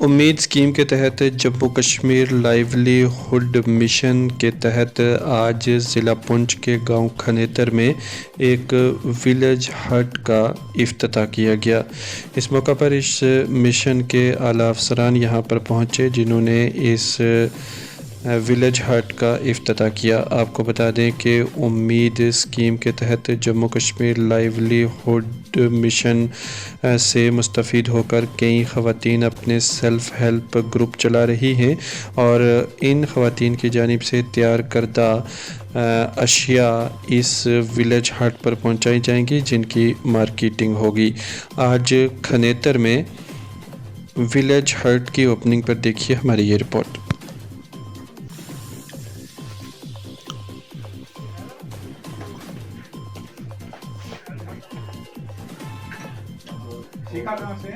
امید اسکیم کے تحت جموں کشمیر لائیولی ہوڈ مشن کے تحت آج ضلع پونچھ کے گاؤں کھنیتر میں ایک ولیج ہٹ کا افتتاح کیا گیا۔ اس موقع پر اس مشن کے اعلیٰ افسران یہاں پر پہنچے جنہوں نے اس ولیج ہٹ کا افتتاح کیا۔ آپ کو بتا دیں کہ امید اسکیم کے تحت جموں کشمیر لائیولی ہوڈ مشن سے مستفید ہو کر کئی خواتین اپنے سیلف ہیلپ گروپ چلا رہی ہیں اور ان خواتین کی جانب سے تیار کردہ اشیاء اس ولیج ہٹ پر پہنچائی جائیں گی جن کی مارکیٹنگ ہوگی۔ آج کھنیتر میں ولیج ہٹ کی اوپننگ پر دیکھیے ہماری یہ رپورٹ۔ سیکھا کہاں سے؟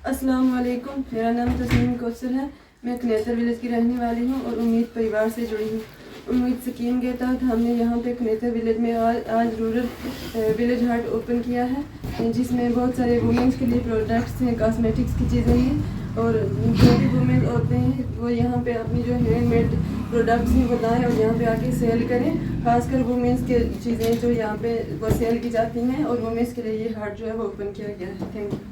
السلام علیکم، میرا نام تسنیم کوثر ہے۔ میں کھنیتر ولیج کی رہنے والی ہوں اور امید پریوار سے جڑی ہوں۔ امید اسکیم کے تحت ہم نے یہاں پہ کھنیتر ولیج میں آج رورل ولیج ہٹ اوپن کیا ہے جس میں بہت سارے وومنس کے لیے پروڈکٹس ہیں، کاسمیٹکس کی چیزیں ہیں اور جو بھی وومن عورتیں ہیں وہ یہاں پہ اپنی جو ہینڈ میڈ پروڈکٹس ہیں وہ لائیں اور یہاں پہ آ کے سیل کریں۔ خاص کر وومنس کے چیزیں جو یہاں پہ وہ سیل کی جاتی ہیں اور وومنس کے لیے یہ ہٹ جو ہے وہ اوپن کیا گیا ہے۔ Thank you.